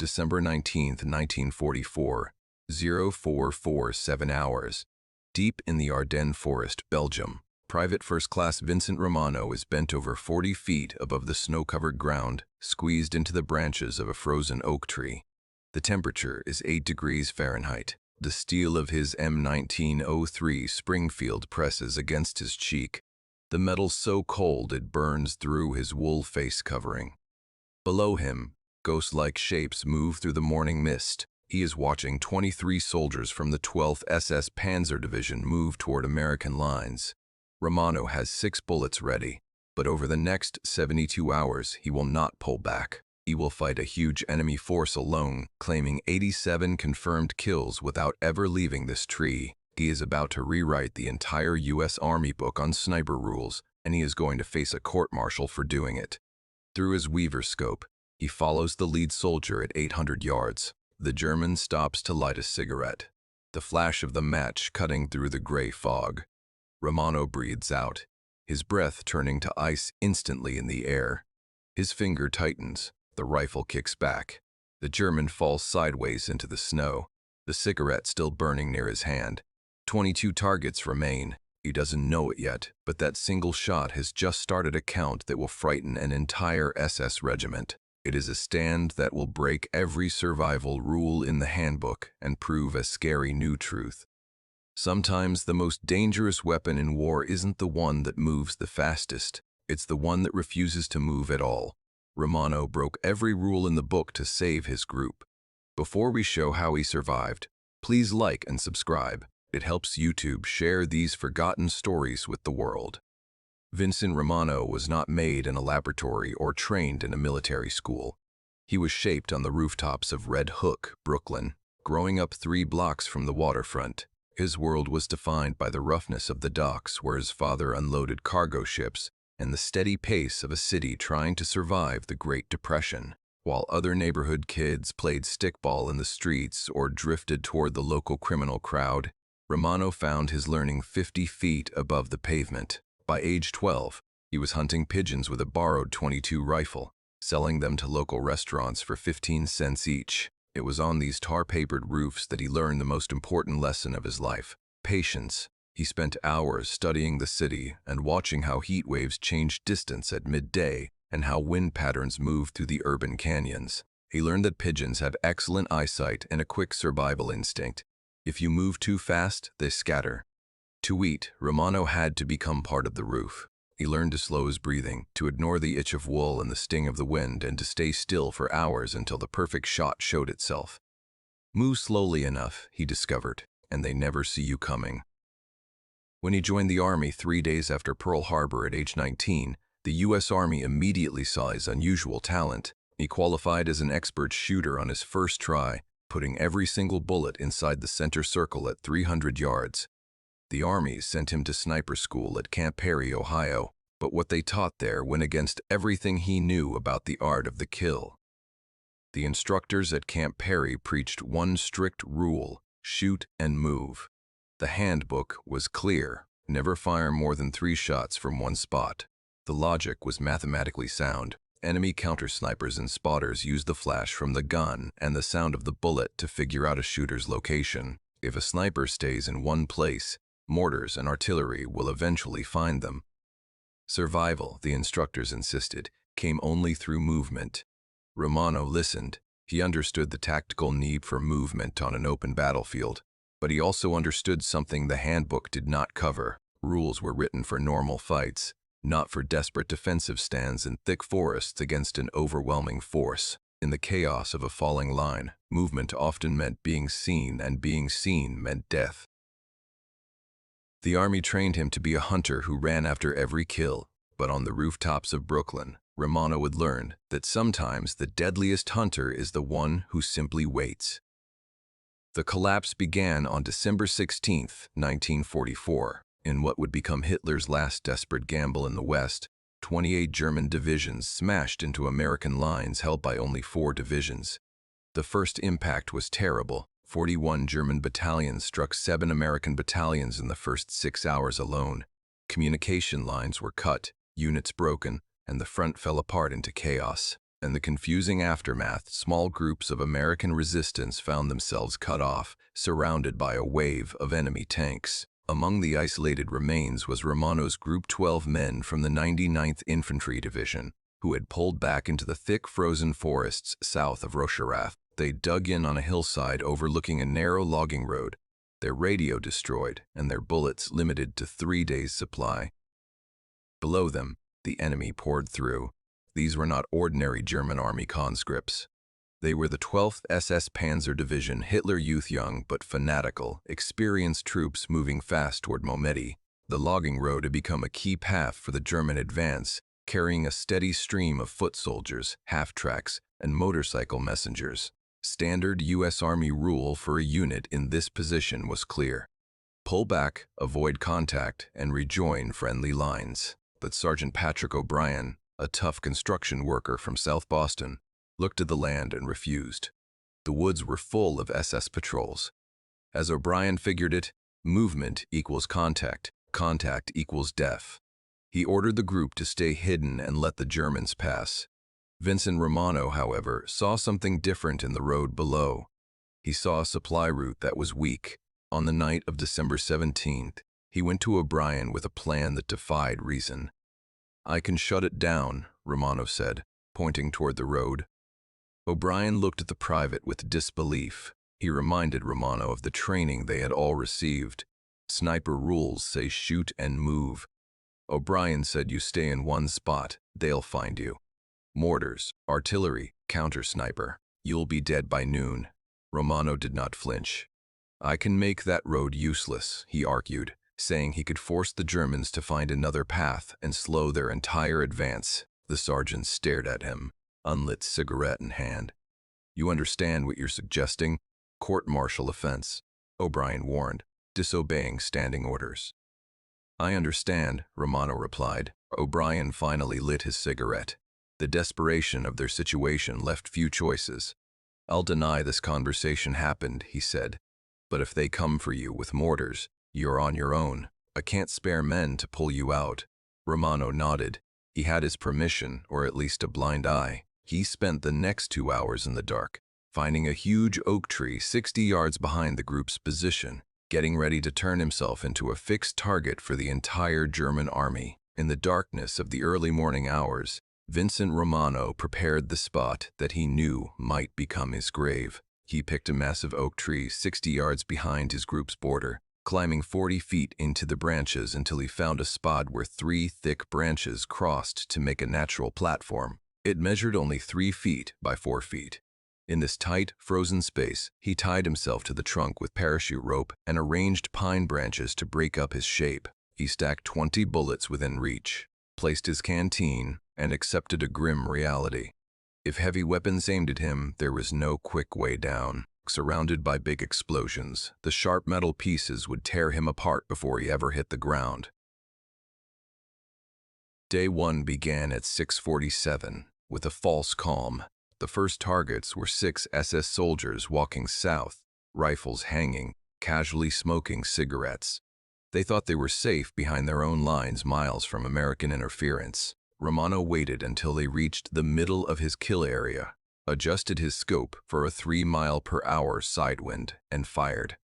December 19, 1944, 0447 hours. Deep in the Ardennes forest, Belgium, Private First Class Vincent Romano is bent over 40 feet above the snow-covered ground, squeezed into the branches of a frozen oak tree. The temperature is 8 degrees Fahrenheit. The steel of his M1903 Springfield presses against his cheek, the metal so cold it burns through his wool face covering. Below him, ghost-like shapes move through the morning mist. He is watching 23 soldiers from the 12th SS Panzer Division move toward American lines. Romano has 6 bullets ready, but over the next 72 hours he will not pull back. He will fight a huge enemy force alone, claiming 87 confirmed kills without ever leaving this tree. He is about to rewrite the entire U.S. Army book on sniper rules, and he is going to face a court-martial for doing it. Through his Weaver scope, he follows the lead soldier at 800 yards. The German stops to light a cigarette, the flash of the match cutting through the gray fog. Romano breathes out, his breath turning to ice instantly in the air. His finger tightens. The rifle kicks back. The German falls sideways into the snow, the cigarette still burning near his hand. 22 targets remain. He doesn't know it yet, but that single shot has just started a count that will frighten an entire SS regiment. It is a stand that will break every survival rule in the handbook and prove a scary new truth. Sometimes the most dangerous weapon in war isn't the one that moves the fastest, it's the one that refuses to move at all. Romano broke every rule in the book to save his group. Before we show how he survived, please like and subscribe. It helps YouTube share these forgotten stories with the world. Vincent Romano was not made in a laboratory or trained in a military school. He was shaped on the rooftops of Red Hook, Brooklyn. Growing up 3 blocks from the waterfront, his world was defined by the roughness of the docks where his father unloaded cargo ships and the steady pace of a city trying to survive the Great Depression. While other neighborhood kids played stickball in the streets or drifted toward the local criminal crowd, Romano found his learning 50 feet above the pavement. By age 12, he was hunting pigeons with a borrowed .22 rifle, selling them to local restaurants for 15 cents each. It was on these tar-papered roofs that he learned the most important lesson of his life: patience. He spent hours studying the city and watching how heat waves changed distance at midday and how wind patterns moved through the urban canyons. He learned that pigeons have excellent eyesight and a quick survival instinct. If you move too fast, they scatter. To eat, Romano had to become part of the roof. He learned to slow his breathing, to ignore the itch of wool and the sting of the wind, and to stay still for hours until the perfect shot showed itself. Move slowly enough, he discovered, and they never see you coming. When he joined the Army 3 days after Pearl Harbor at age 19, the U.S. Army immediately saw his unusual talent. He qualified as an expert shooter on his first try, putting every single bullet inside the center circle at 300 yards. The Army sent him to sniper school at Camp Perry, Ohio, but what they taught there went against everything he knew about the art of the kill. The instructors at Camp Perry preached one strict rule: shoot and move. The handbook was clear: never fire more than 3 shots from one spot. The logic was mathematically sound. Enemy counter-snipers and spotters used the flash from the gun and the sound of the bullet to figure out a shooter's location. If a sniper stays in one place, mortars and artillery will eventually find them. Survival, the instructors insisted, came only through movement. Romano listened. He understood the tactical need for movement on an open battlefield, but he also understood something the handbook did not cover. Rules were written for normal fights, not for desperate defensive stands in thick forests against an overwhelming force. In the chaos of a falling line, movement often meant being seen, and being seen meant death. The Army trained him to be a hunter who ran after every kill, but on the rooftops of Brooklyn, Romano would learn that sometimes the deadliest hunter is the one who simply waits. The collapse began on December 16, 1944. In what would become Hitler's last desperate gamble in the West, 28 German divisions smashed into American lines held by only 4 divisions. The first impact was terrible. 41 German battalions struck 7 American battalions in the first 6 hours alone. Communication lines were cut, units broken, and the front fell apart into chaos. and the confusing aftermath, small groups of American resistance found themselves cut off, surrounded by a wave of enemy tanks. Among the isolated remains was Romano's Group 12 men from the 99th Infantry Division, who had pulled back into the thick frozen forests south of Rocherath. They dug in on a hillside overlooking a narrow logging road, their radio destroyed and their bullets limited to 3 days' supply. Below them, the enemy poured through. These were not ordinary German army conscripts. They were the 12th SS Panzer Division, Hitler Youth, young but fanatical, experienced troops moving fast toward Mometi. The logging road had become a key path for the German advance, carrying a steady stream of foot soldiers, half-tracks, and motorcycle messengers. Standard U.S. Army rule for a unit in this position was clear: pull back, avoid contact, and rejoin friendly lines. But Sergeant Patrick O'Brien, a tough construction worker from South Boston, looked at the land and refused. The woods were full of SS patrols. As O'Brien figured it, movement equals contact, contact equals death. He ordered the group to stay hidden and let the Germans pass. Vincent Romano, however, saw something different in the road below. He saw a supply route that was weak. On the night of December 17th, he went to O'Brien with a plan that defied reason. "I can shut it down," Romano said, pointing toward the road. O'Brien looked at the private with disbelief. He reminded Romano of the training they had all received. Sniper rules say shoot and move. O'Brien said, "You stay in one spot, they'll find you. Mortars, artillery, counter-sniper. You'll be dead by noon." Romano did not flinch. "I can make that road useless," he argued, saying he could force the Germans to find another path and slow their entire advance. The sergeant stared at him, unlit cigarette in hand. "You understand what you're suggesting? Court-martial offense," O'Brien warned, disobeying standing orders. "I understand," Romano replied. O'Brien finally lit his cigarette. The desperation of their situation left few choices. "I'll deny this conversation happened," he said. "But if they come for you with mortars, you're on your own. I can't spare men to pull you out." Romano nodded. He had his permission, or at least a blind eye. He spent the next 2 hours in the dark, finding a huge oak tree 60 yards behind the group's position, getting ready to turn himself into a fixed target for the entire German army. In the darkness of the early morning hours, Vincent Romano prepared the spot that he knew might become his grave. He picked a massive oak tree 60 yards behind his group's border, climbing 40 feet into the branches until he found a spot where 3 thick branches crossed to make a natural platform. It measured only 3 feet by 4 feet. In this tight, frozen space, he tied himself to the trunk with parachute rope and arranged pine branches to break up his shape. He stacked 20 bullets within reach, placed his canteen, and accepted a grim reality. If heavy weapons aimed at him, there was no quick way down. Surrounded by big explosions, the sharp metal pieces would tear him apart before he ever hit the ground. Day 1 began at 6:47, with a false calm. The first targets were 6 SS soldiers walking south, rifles hanging, casually smoking cigarettes. They thought they were safe behind their own lines miles from American interference. Romano waited until they reached the middle of his kill area, adjusted his scope for a 3-mile-per-hour sidewind, and fired.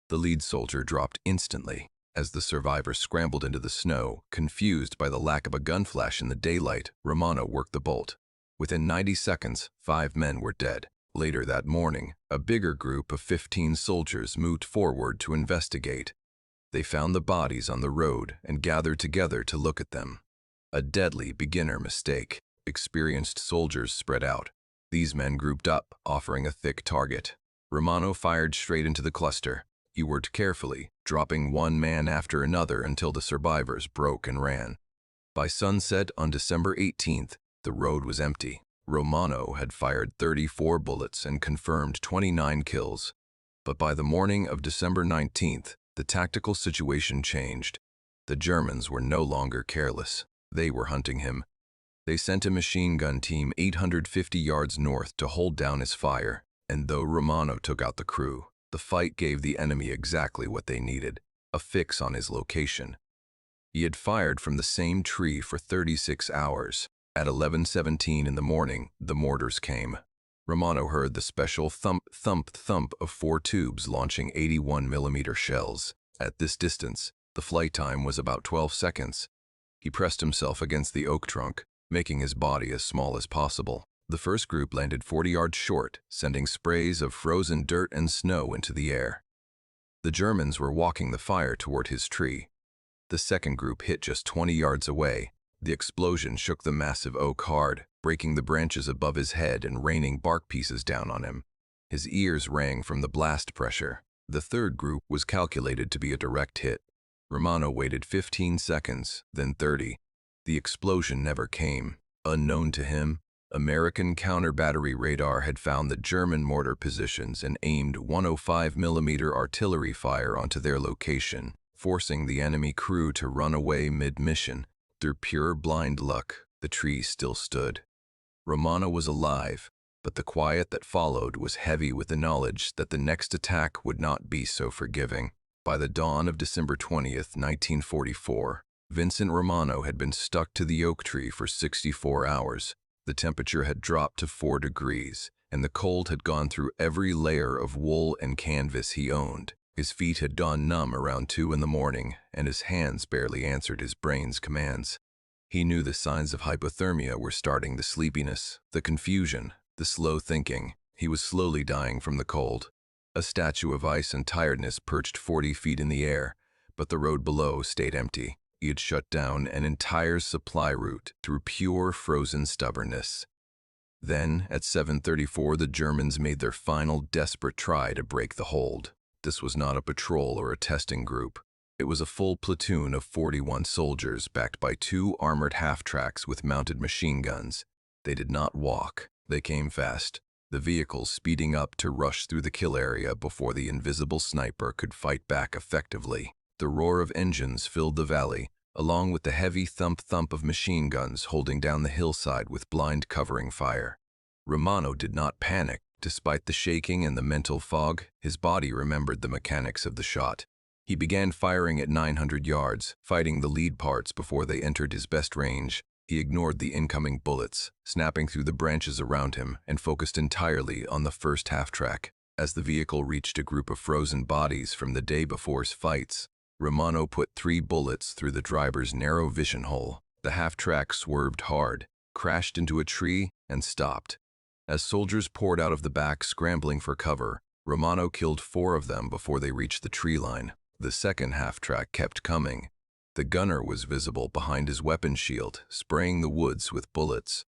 The lead soldier dropped instantly. As the survivors scrambled into the snow, confused by the lack of a gun flash in the daylight, Romano worked the bolt. Within 90 seconds, 5 men were dead. Later that morning, a bigger group of 15 soldiers moved forward to investigate. They found the bodies on the road and gathered together to look at them. A deadly beginner mistake. Experienced soldiers spread out. These men grouped up, offering a thick target. Romano fired straight into the cluster. He worked carefully, dropping one man after another until the survivors broke and ran. By sunset on December 18th, the road was empty. Romano had fired 34 bullets and confirmed 29 kills. But by the morning of December 19th, the tactical situation changed. The Germans were no longer careless. They were hunting him. They sent a machine gun team 850 yards north to hold down his fire, and though Romano took out the crew, the fight gave the enemy exactly what they needed: a fix on his location. He had fired from the same tree for 36 hours. At 11:17 in the morning, the mortars came. Romano heard the special thump, thump, thump of 4 tubes launching 81mm shells. At this distance, the flight time was about 12 seconds. He pressed himself against the oak trunk, making his body as small as possible. The first group landed 40 yards short, sending sprays of frozen dirt and snow into the air. The Germans were walking the fire toward his tree. The second group hit just 20 yards away. The explosion shook the massive oak hard, breaking the branches above his head and raining bark pieces down on him. His ears rang from the blast pressure. The third group was calculated to be a direct hit. Romano waited 15 seconds, then 30. The explosion never came. Unknown to him, American counter-battery radar had found the German mortar positions and aimed 105mm artillery fire onto their location, forcing the enemy crew to run away mid-mission. Through pure blind luck, the tree still stood. Romano was alive, but the quiet that followed was heavy with the knowledge that the next attack would not be so forgiving. By the dawn of December 20th, 1944, Vincent Romano had been stuck to the oak tree for 64 hours. The temperature had dropped to 4 degrees, and the cold had gone through every layer of wool and canvas he owned. His feet had gone numb around 2 in the morning, and his hands barely answered his brain's commands. He knew the signs of hypothermia were starting: the sleepiness, the confusion, the slow thinking. He was slowly dying from the cold. A statue of ice and tiredness perched 40 feet in the air, but the road below stayed empty. He had shut down an entire supply route through pure frozen stubbornness. Then, at 7:34, the Germans made their final desperate try to break the hold. This was not a patrol or a testing group. It was a full platoon of 41 soldiers backed by 2 armored half-tracks with mounted machine guns. They did not walk. They came fast, the vehicles speeding up to rush through the kill area before the invisible sniper could fight back effectively. The roar of engines filled the valley, along with the heavy thump-thump of machine guns holding down the hillside with blind covering fire. Romano did not panic. Despite the shaking and the mental fog, his body remembered the mechanics of the shot. He began firing at 900 yards, fighting the lead parts before they entered his best range. He ignored the incoming bullets, snapping through the branches around him, and focused entirely on the first half-track. As the vehicle reached a group of frozen bodies from the day before's fights, Romano put 3 bullets through the driver's narrow vision hole. The half-track swerved hard, crashed into a tree, and stopped. As soldiers poured out of the back scrambling for cover, Romano killed 4 of them before they reached the tree line. The second half-track kept coming. The gunner was visible behind his weapon shield, spraying the woods with bullets.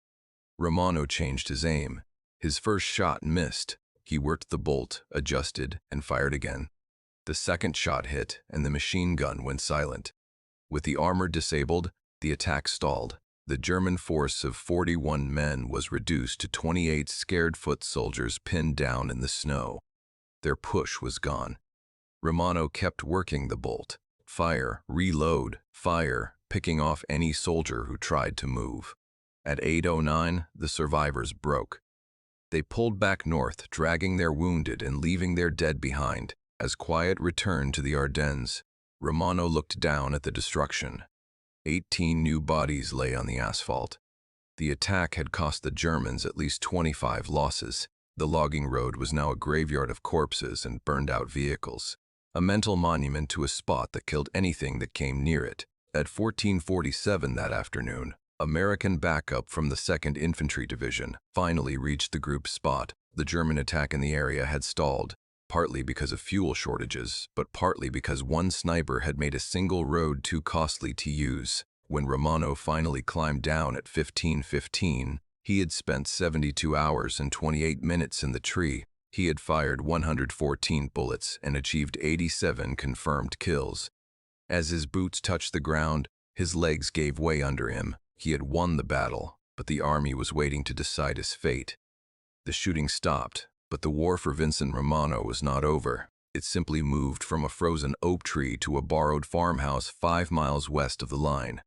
Romano changed his aim. His first shot missed. He worked the bolt, adjusted, and fired again. The second shot hit, and the machine gun went silent. With the armor disabled, the attack stalled. The German force of 41 men was reduced to 28 scared foot soldiers pinned down in the snow. Their push was gone. Romano kept working the bolt. Fire, reload, fire, picking off any soldier who tried to move. At 8:09, the survivors broke. They pulled back north, dragging their wounded and leaving their dead behind. As quiet returned to the Ardennes, Romano looked down at the destruction. 18 new bodies lay on the asphalt. The attack had cost the Germans at least 25 losses. The logging road was now a graveyard of corpses and burned-out vehicles, a mental monument to a spot that killed anything that came near it. At 14:47 that afternoon, American backup from the 2nd Infantry Division finally reached the group's spot. The German attack in the area had stalled, partly because of fuel shortages, but partly because one sniper had made a single road too costly to use. When Romano finally climbed down at 15:15, he had spent 72 hours and 28 minutes in the tree. He had fired 114 bullets and achieved 87 confirmed kills. As his boots touched the ground, his legs gave way under him. He had won the battle, but the army was waiting to decide his fate. The shooting stopped, but the war for Vincent Romano was not over. It simply moved from a frozen oak tree to a borrowed farmhouse 5 miles west of the line.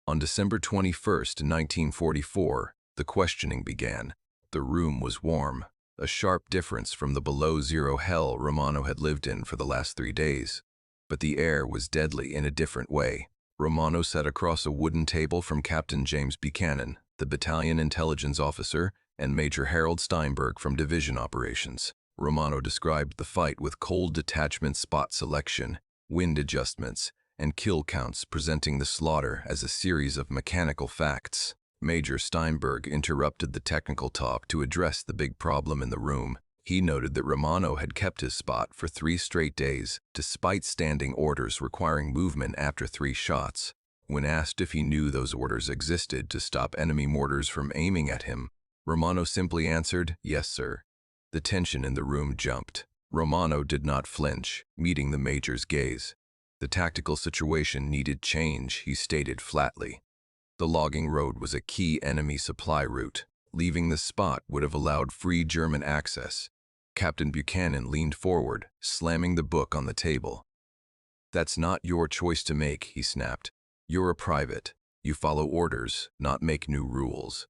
On December 21st, 1944, the questioning began. The room was warm, a sharp difference from the below-zero hell Romano had lived in for the last 3 days. But the air was deadly in a different way. Romano sat across a wooden table from Captain James Buchanan, the battalion intelligence officer, and Major Harold Steinberg from division operations. Romano described the fight with cold detachment spot selection, wind adjustments, and kill counts, presenting the slaughter as a series of mechanical facts. Major Steinberg interrupted the technical talk to address the big problem in the room. He noted that Romano had kept his spot for 3 straight days, despite standing orders requiring movement after 3 shots. When asked if he knew those orders existed to stop enemy mortars from aiming at him, Romano simply answered, "Yes, sir." The tension in the room jumped. Romano did not flinch, meeting the major's gaze. The tactical situation needed change, he stated flatly. The logging road was a key enemy supply route. Leaving the spot would have allowed free German access. Captain Buchanan leaned forward, slamming the book on the table. "That's not your choice to make," he snapped. "You're a private. You follow orders, not make new rules."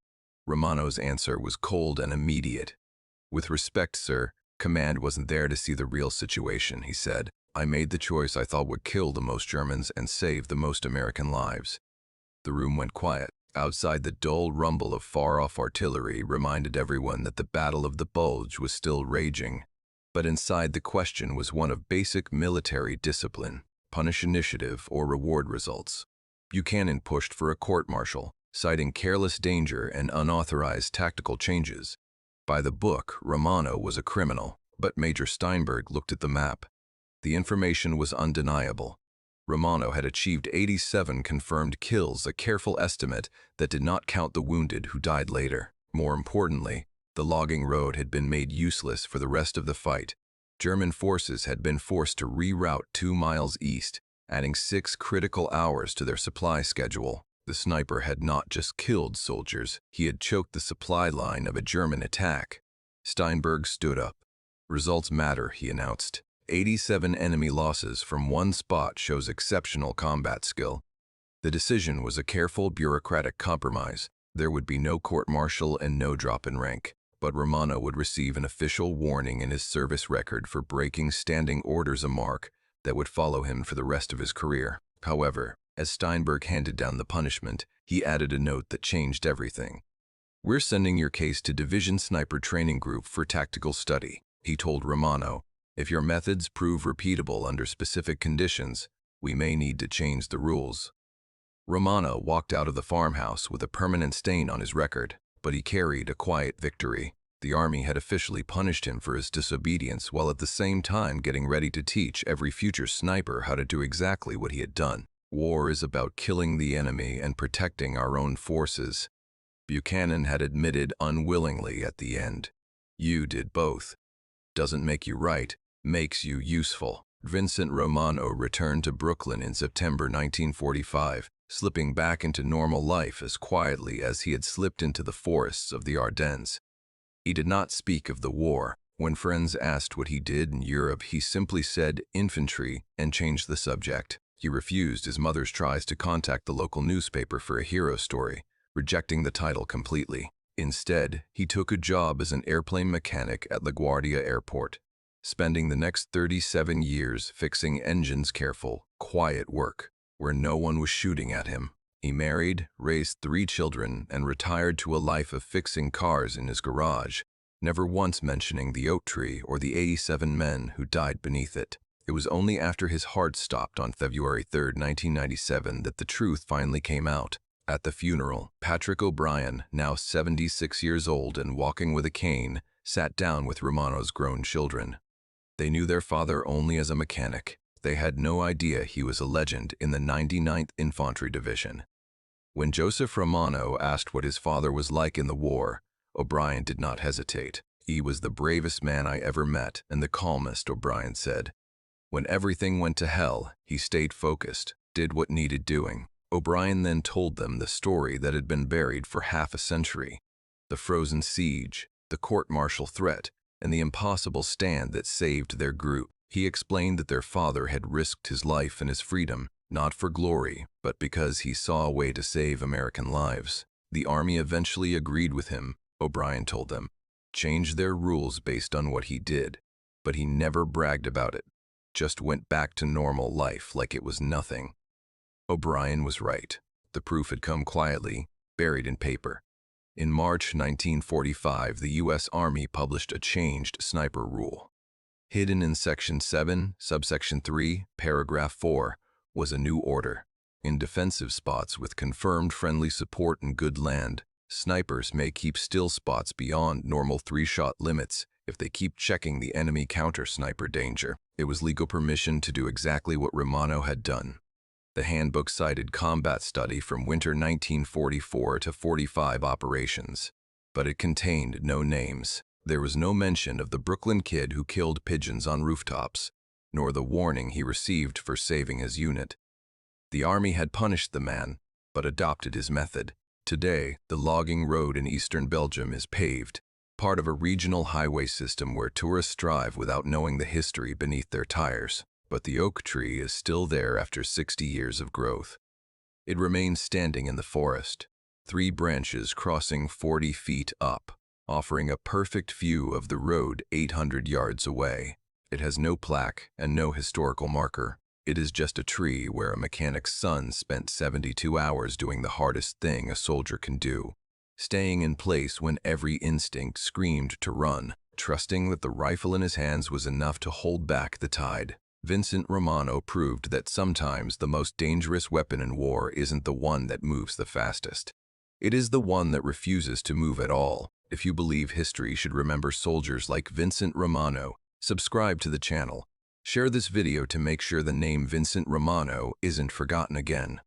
Romano's answer was cold and immediate. "With respect, sir, command wasn't there to see the real situation," he said. "I made the choice I thought would kill the most Germans and save the most American lives." The room went quiet. Outside, the dull rumble of far-off artillery reminded everyone that the Battle of the Bulge was still raging. But inside, the question was one of basic military discipline: punish initiative or reward results. Buchanan pushed for a court-martial, citing careless danger and unauthorized tactical changes. By the book, Romano was a criminal, but Major Steinberg looked at the map. The information was undeniable. Romano had achieved 87 confirmed kills, a careful estimate that did not count the wounded who died later. More importantly, the logging road had been made useless for the rest of the fight. German forces had been forced to reroute 2 miles east, adding 6 critical hours to their supply schedule. The sniper had not just killed soldiers, he had choked the supply line of a German attack. Steinberg stood up. "Results matter," he announced. 87 enemy losses from one spot shows exceptional combat skill. The decision was a careful bureaucratic compromise. There would be no court-martial and no drop in rank, but Romano would receive an official warning in his service record for breaking standing orders, a mark that would follow him for the rest of his career. However, as Steinberg handed down the punishment, he added a note that changed everything. "We're sending your case to Division Sniper Training Group for tactical study," he told Romano. "If your methods prove repeatable under specific conditions, we may need to change the rules." Romano walked out of the farmhouse with a permanent stain on his record, but he carried a quiet victory. The army had officially punished him for his disobedience while at the same time getting ready to teach every future sniper how to do exactly what he had done. War is about killing the enemy and protecting our own forces. Buchanan had admitted unwillingly at the end. "You did both. Doesn't make you right, makes you useful." Vincent Romano returned to Brooklyn in September 1945, slipping back into normal life as quietly as he had slipped into the forests of the Ardennes. He did not speak of the war. When friends asked what he did in Europe, he simply said infantry and changed the subject. He refused his mother's tries to contact the local newspaper for a hero story, rejecting the title completely. Instead, he took a job as an airplane mechanic at LaGuardia Airport, spending the next 37 years fixing engines, careful, quiet work, where no one was shooting at him. He married, raised 3 children, and retired to a life of fixing cars in his garage, never once mentioning the oak tree or the 87 men who died beneath it. It was only after his heart stopped on February 3, 1997, that the truth finally came out. At the funeral, Patrick O'Brien, now 76 years old and walking with a cane, sat down with Romano's grown children. They knew their father only as a mechanic. They had no idea he was a legend in the 99th Infantry Division. When Joseph Romano asked what his father was like in the war, O'Brien did not hesitate. "He was the bravest man I ever met and the calmest," O'Brien said. "When everything went to hell, he stayed focused, did what needed doing." O'Brien then told them the story that had been buried for half a century: the frozen siege, the court-martial threat, and the impossible stand that saved their group. He explained that their father had risked his life and his freedom, not for glory, but because he saw a way to save American lives. The army eventually agreed with him, O'Brien told them, changed their rules based on what he did, but he never bragged about it, just went back to normal life like it was nothing. O'Brien was right. The proof had come quietly, buried in paper. In March 1945, the U.S. Army published a changed sniper rule. Hidden in Section 7, Subsection 3, Paragraph 4, was a new order. In defensive spots with confirmed friendly support and good land, snipers may keep still spots beyond normal 3-shot limits if they keep checking the enemy counter-sniper danger. It was legal permission to do exactly what Romano had done. The handbook cited combat study from winter 1944 to 45 operations, but it contained no names. There was no mention of the Brooklyn kid who killed pigeons on rooftops, nor the warning he received for saving his unit. The Army had punished the man, but adopted his method. Today, the logging road in eastern Belgium is paved, part of a regional highway system where tourists drive without knowing the history beneath their tires. But the oak tree is still there after 60 years of growth. It remains standing in the forest, 3 branches crossing 40 feet up, offering a perfect view of the road 800 yards away. It has no plaque and no historical marker. It is just a tree where a mechanic's son spent 72 hours doing the hardest thing a soldier can do, staying in place when every instinct screamed to run, trusting that the rifle in his hands was enough to hold back the tide. Vincent Romano proved that sometimes the most dangerous weapon in war isn't the one that moves the fastest. It is the one that refuses to move at all. If you believe history should remember soldiers like Vincent Romano, subscribe to the channel. Share this video to make sure the name Vincent Romano isn't forgotten again.